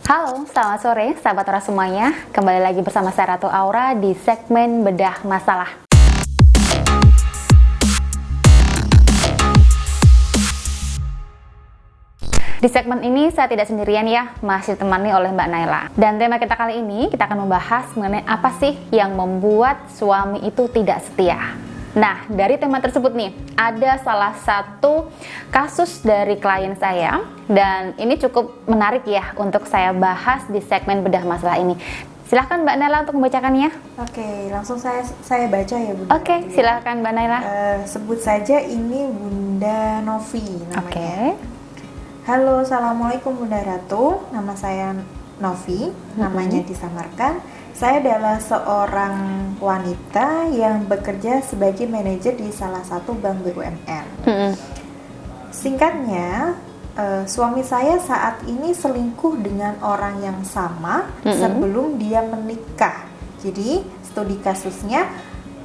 Halo, selamat sore sahabat Aura semuanya. Kembali lagi bersama saya Ratu Aura di segmen Bedah Masalah. Di segmen ini saya tidak sendirian ya, masih ditemani oleh Mbak Naila. Dan tema kita kali ini, kita akan membahas mengenai apa sih yang membuat suami itu tidak setia. Nah, dari tema tersebut nih, ada salah satu kasus dari klien saya, dan ini cukup menarik ya untuk saya bahas di segmen Bedah Masalah ini. Silahkan Mbak Naila untuk membacakannya. Oke, langsung saya baca ya Bunda. Oke, silahkan Mbak Naila. Sebut saja ini Bunda Novi namanya. Oke. Halo, Assalamualaikum Bunda Ratu. Nama saya Novi, namanya disamarkan. Saya adalah seorang wanita yang bekerja sebagai manajer di salah satu bank BUMN. Singkatnya, suami saya saat ini selingkuh dengan orang yang sama sebelum dia menikah. Jadi, studi kasusnya,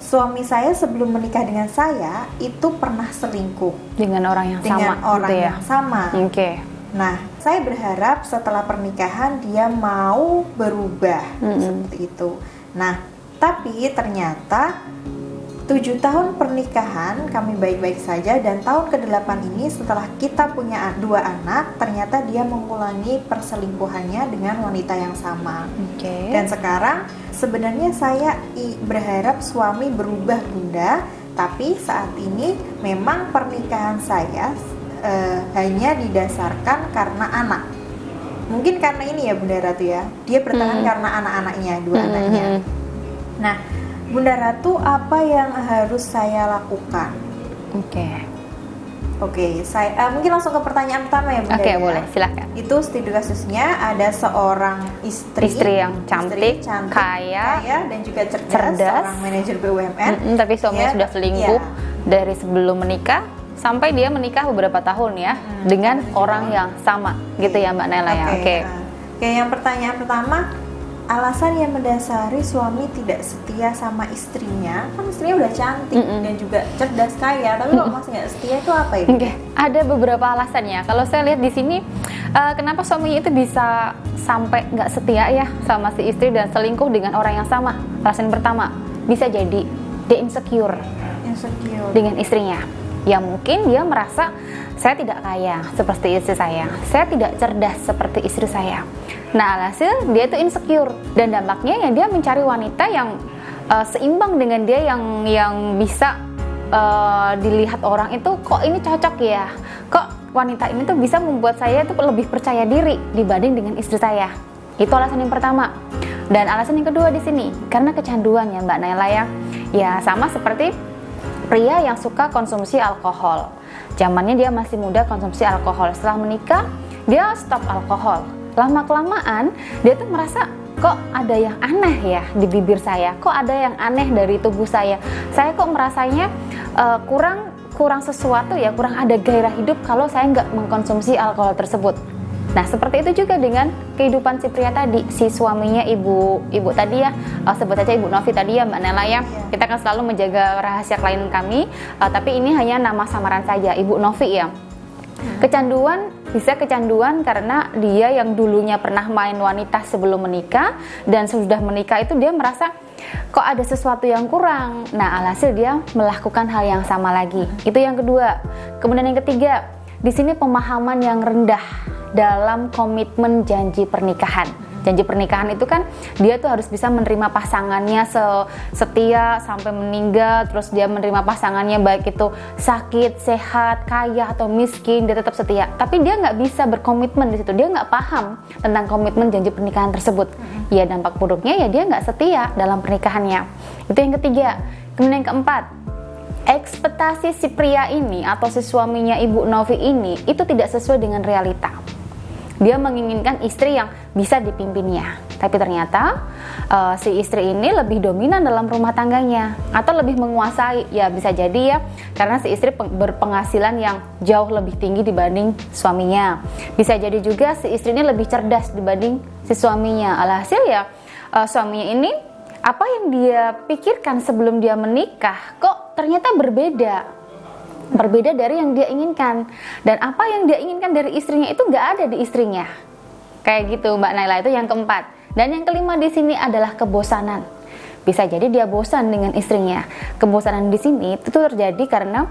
suami saya sebelum menikah dengan saya itu pernah selingkuh Dengan orang yang sama. dengan orang gitu ya? yang sama. Oke. Nah, saya berharap setelah pernikahan dia mau berubah seperti itu. Nah, tapi ternyata 7 tahun pernikahan kami baik-baik saja, dan tahun ke-8 ini setelah kita punya 2 anak, ternyata dia mengulangi perselingkuhannya dengan wanita yang sama. Oke. Dan sekarang sebenarnya saya berharap suami berubah Bunda, tapi saat ini memang pernikahan saya hanya didasarkan karena anak. Mungkin karena ini ya Bunda Ratu ya, dia bertahan karena anak-anaknya, 2 anaknya. Nah, Bunda Ratu, apa yang harus saya lakukan? Oke, saya mungkin langsung ke pertanyaan pertama ya Bunda. Oke, ya. boleh, silakan. Itu studi kasusnya ada seorang istri yang cantik, kaya, dan juga cerdas, seorang manajer BUMN. Tapi suaminya sudah selingkuh dari sebelum menikah sampai dia menikah beberapa tahun ya dengan orang yang sama, gitu ya Mbak Naila ya. Oke. Yang pertanyaan pertama, alasan yang mendasari suami tidak setia sama istrinya, kan istrinya udah cantik dan juga cerdas, kaya, tapi kok masih nggak setia, itu apa ya? Oke, ada beberapa alasannya. Kalau saya lihat di sini, kenapa suaminya itu bisa sampai nggak setia ya sama si istri dan selingkuh dengan orang yang sama? Alasan pertama, bisa jadi dia insecure dengan istrinya. Ya mungkin dia merasa saya tidak kaya seperti istri saya tidak cerdas seperti istri saya. Nah, alhasil dia itu insecure, dan dampaknya ya dia mencari wanita yang seimbang dengan dia, yang bisa dilihat orang itu, kok ini cocok ya, kok wanita ini tuh bisa membuat saya tuh lebih percaya diri dibanding dengan istri saya. Itu alasan yang pertama. Dan alasan yang kedua di sini karena kecanduan ya Mbak Naila ya. Ya sama seperti pria yang suka konsumsi alkohol. Zamannya dia masih muda konsumsi alkohol. Setelah menikah, dia stop alkohol. Lama-kelamaan, dia tuh merasa, kok ada yang aneh ya di bibir saya. Kok ada yang aneh dari tubuh saya. Saya kok merasanya kurang sesuatu ya, kurang ada gairah hidup kalau saya nggak mengkonsumsi alkohol tersebut. Nah, seperti itu juga dengan kehidupan si pria tadi, si suaminya ibu tadi ya, sebut saja Ibu Novi tadi ya Mbak Nela ya. Kita akan selalu menjaga rahasia klien kami, tapi ini hanya nama samaran saja, Ibu Novi ya. Bisa kecanduan karena dia yang dulunya pernah main wanita sebelum menikah, dan sudah menikah itu dia merasa kok ada sesuatu yang kurang. Nah, alhasil dia melakukan hal yang sama lagi. Itu yang kedua. Kemudian yang ketiga, di sini pemahaman yang rendah dalam komitmen janji pernikahan. Janji pernikahan itu kan dia tuh harus bisa menerima pasangannya setia sampai meninggal, terus dia menerima pasangannya baik itu sakit, sehat, kaya atau miskin, dia tetap setia. Tapi dia nggak bisa berkomitmen di situ, dia nggak paham tentang komitmen janji pernikahan tersebut. Ya dampak buruknya ya dia nggak setia dalam pernikahannya. Itu yang ketiga. Kemudian yang keempat, ekspektasi si pria ini atau si suaminya Ibu Novi ini itu tidak sesuai dengan realita. Dia menginginkan istri yang bisa dipimpinnya, tapi ternyata si istri ini lebih dominan dalam rumah tangganya atau lebih menguasai. Ya bisa jadi ya, karena si istri berpenghasilan yang jauh lebih tinggi dibanding suaminya. Bisa jadi juga si istri ini lebih cerdas dibanding si suaminya. Alhasil ya suaminya ini, apa yang dia pikirkan sebelum dia menikah kok ternyata berbeda dari yang dia inginkan. Dan apa yang dia inginkan dari istrinya itu nggak ada di istrinya. Kayak gitu Mbak Naila, itu yang keempat. Dan yang kelima di sini adalah kebosanan. Bisa jadi dia bosan dengan istrinya. Kebosanan di sini itu terjadi karena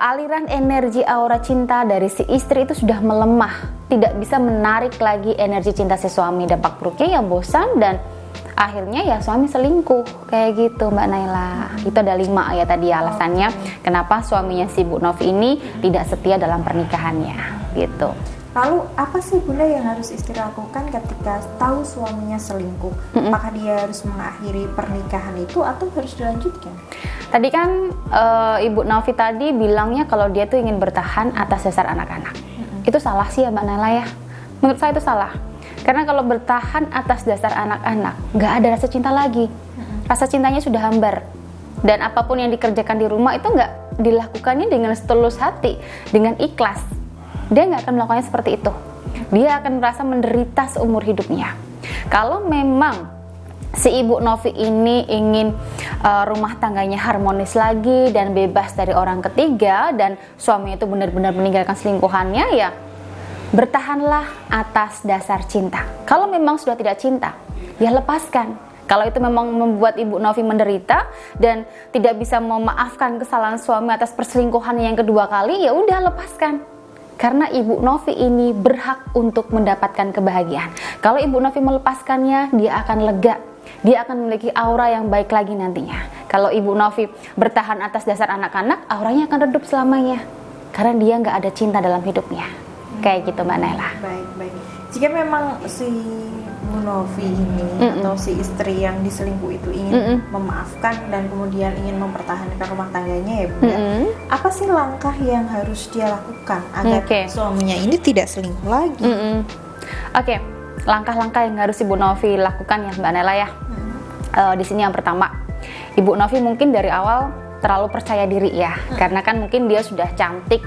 aliran energi aura cinta dari si istri itu sudah melemah, tidak bisa menarik lagi energi cinta si suami. Dampak buruknya ya bosan dan akhirnya ya suami selingkuh kayak gitu Mbak Naila. Itu ada 5 ya tadi alasannya kenapa suaminya si Bu Novi ini tidak setia dalam pernikahannya gitu. Lalu apa sih Bunda yang harus istri lakukan ketika tahu suaminya selingkuh? Apakah dia harus mengakhiri pernikahan itu atau harus dilanjutkan? Tadi kan Ibu Novi tadi bilangnya kalau dia tuh ingin bertahan atas dasar anak-anak. Itu salah sih ya Mbak Naila ya. Menurut saya itu salah. Karena kalau bertahan atas dasar anak-anak, nggak ada rasa cinta lagi. Rasa cintanya sudah hambar. Dan apapun yang dikerjakan di rumah itu nggak dilakukannya dengan setulus hati, dengan ikhlas. Dia nggak akan melakukannya seperti itu. Dia akan merasa menderita seumur hidupnya. Kalau memang si Ibu Novi ini ingin rumah tangganya harmonis lagi dan bebas dari orang ketiga, dan suaminya itu benar-benar meninggalkan selingkuhannya, ya bertahanlah atas dasar cinta. Kalau memang sudah tidak cinta, ya lepaskan. Kalau itu memang membuat Ibu Novi menderita dan tidak bisa memaafkan kesalahan suami atas perselingkuhan yang kedua kali, ya udah lepaskan. Karena Ibu Novi ini berhak untuk mendapatkan kebahagiaan. Kalau Ibu Novi melepaskannya, dia akan lega. Dia akan memiliki aura yang baik lagi nantinya. Kalau Ibu Novi bertahan atas dasar anak-anak, auranya akan redup selamanya. Karena dia nggak ada cinta dalam hidupnya. Kayak gitu Mbak Naila. Baik. Jika memang si Bu Novi ini atau si istri yang diselingkuh itu ingin memaafkan dan kemudian ingin mempertahankan rumah tangganya ya Bunda, apa sih langkah yang harus dia lakukan agar suaminya ini tidak selingkuh lagi? Oke, langkah-langkah yang harus Ibu Novi lakukan ya Mbak Naila ya. Di sini yang pertama, Ibu Novi mungkin dari awal terlalu percaya diri ya, karena kan mungkin dia sudah cantik,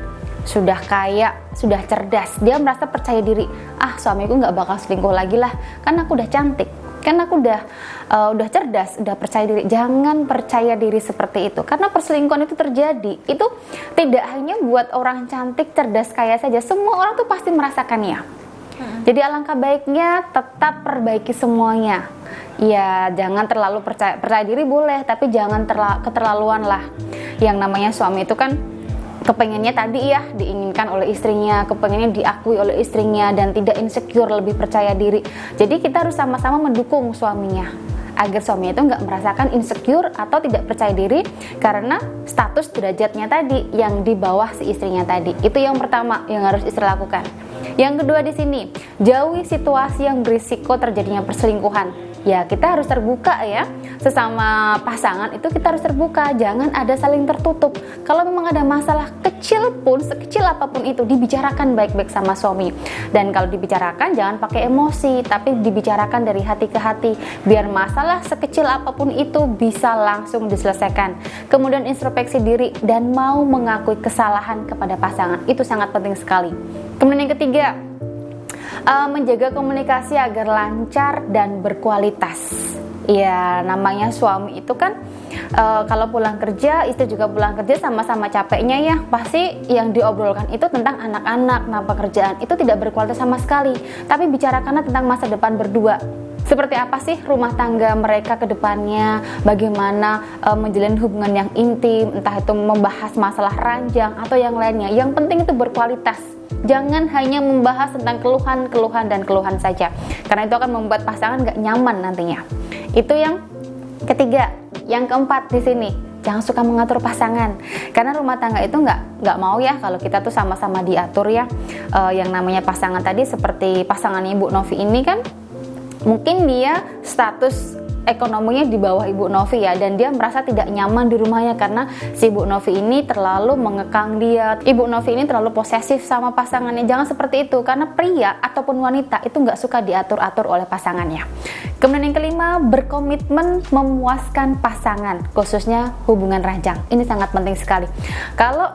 sudah kaya, sudah cerdas. Dia merasa percaya diri, suamiku nggak bakal selingkuh lagi lah, kan aku udah cantik, kan aku udah cerdas, udah percaya diri. Jangan percaya diri seperti itu, karena perselingkuhan itu terjadi. Itu tidak hanya buat orang cantik, cerdas, kaya saja, semua orang tuh pasti merasakannya. Jadi alangkah baiknya tetap perbaiki semuanya. Ya jangan terlalu percaya diri boleh, tapi jangan keterlaluan lah. Yang namanya suami itu kan kepengennya tadi ya diinginkan oleh istrinya, kepengennya diakui oleh istrinya dan tidak insecure, lebih percaya diri. Jadi kita harus sama-sama mendukung suaminya agar suaminya itu nggak merasakan insecure atau tidak percaya diri karena status derajatnya tadi yang di bawah si istrinya tadi. Itu yang pertama yang harus istri lakukan. Yang kedua di sini, jauhi situasi yang berisiko terjadinya perselingkuhan. Ya kita harus terbuka ya, sesama pasangan itu kita harus terbuka, jangan ada saling tertutup. Kalau memang ada masalah kecil pun, sekecil apapun itu, dibicarakan baik-baik sama suami. Dan kalau dibicarakan jangan pakai emosi, tapi dibicarakan dari hati ke hati, biar masalah sekecil apapun itu bisa langsung diselesaikan. Kemudian introspeksi diri dan mau mengakui kesalahan kepada pasangan, itu sangat penting sekali. Kemudian yang ketiga, menjaga komunikasi agar lancar dan berkualitas. Ya namanya suami itu kan kalau pulang kerja, istri juga pulang kerja, sama-sama capeknya ya. Pasti yang diobrolkan itu tentang anak-anak, tentang pekerjaan. Itu tidak berkualitas sama sekali. Tapi bicarakanlah tentang masa depan berdua. Seperti apa sih rumah tangga mereka ke depannya, bagaimana menjalin hubungan yang intim, entah itu membahas masalah ranjang atau yang lainnya. Yang penting itu berkualitas. Jangan hanya membahas tentang keluhan dan keluhan saja, karena itu akan membuat pasangan gak nyaman nantinya. Itu yang ketiga. Yang keempat di sini, jangan suka mengatur pasangan, karena rumah tangga itu nggak mau ya kalau kita tuh sama-sama diatur ya. Yang namanya pasangan tadi, seperti pasangannya Ibu Novi ini kan, mungkin dia status ekonominya di bawah Ibu Novi ya, dan dia merasa tidak nyaman di rumahnya karena si Ibu Novi ini terlalu mengekang dia. Ibu Novi ini terlalu posesif sama pasangannya. Jangan seperti itu, karena pria ataupun wanita itu nggak suka diatur-atur oleh pasangannya. Kemudian yang kelima, berkomitmen memuaskan pasangan, khususnya hubungan ranjang. Ini sangat penting sekali. Kalau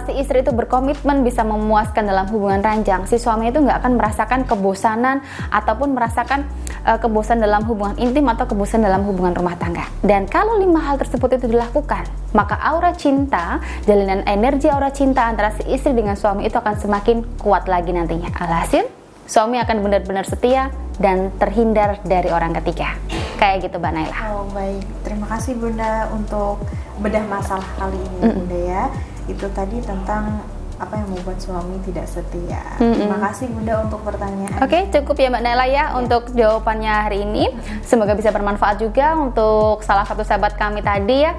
si istri itu berkomitmen bisa memuaskan dalam hubungan ranjang, si suami itu nggak akan merasakan kebosanan ataupun merasakan kebosanan dalam hubungan intim atau kebosanan dalam hubungan rumah tangga. Dan kalau 5 hal tersebut itu dilakukan, maka aura cinta, jalinan energi aura cinta antara si istri dengan suami itu akan semakin kuat lagi nantinya. Alhasil suami akan benar-benar setia dan terhindar dari orang ketiga. Kayak gitu Mbak Naila. Oh baik, terima kasih Bunda untuk bedah masalah kali ini Bunda ya. Itu tadi tentang apa yang membuat suami tidak setia. Terima kasih Bunda untuk pertanyaan. Oke, cukup ya Mbak Naila ya untuk jawabannya hari ini. Semoga bisa bermanfaat juga untuk salah satu sahabat kami tadi ya.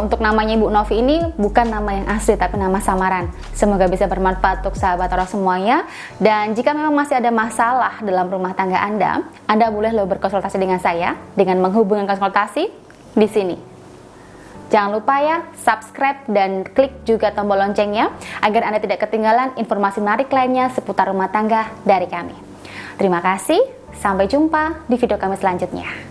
Untuk namanya Ibu Novi ini bukan nama yang asli tapi nama samaran. Semoga bisa bermanfaat untuk sahabat orang semuanya. Dan jika memang masih ada masalah dalam rumah tangga Anda boleh lo berkonsultasi dengan saya dengan menghubungkan konsultasi di sini. Jangan lupa ya, subscribe dan klik juga tombol loncengnya agar Anda tidak ketinggalan informasi menarik lainnya seputar rumah tangga dari kami. Terima kasih, sampai jumpa di video kami selanjutnya.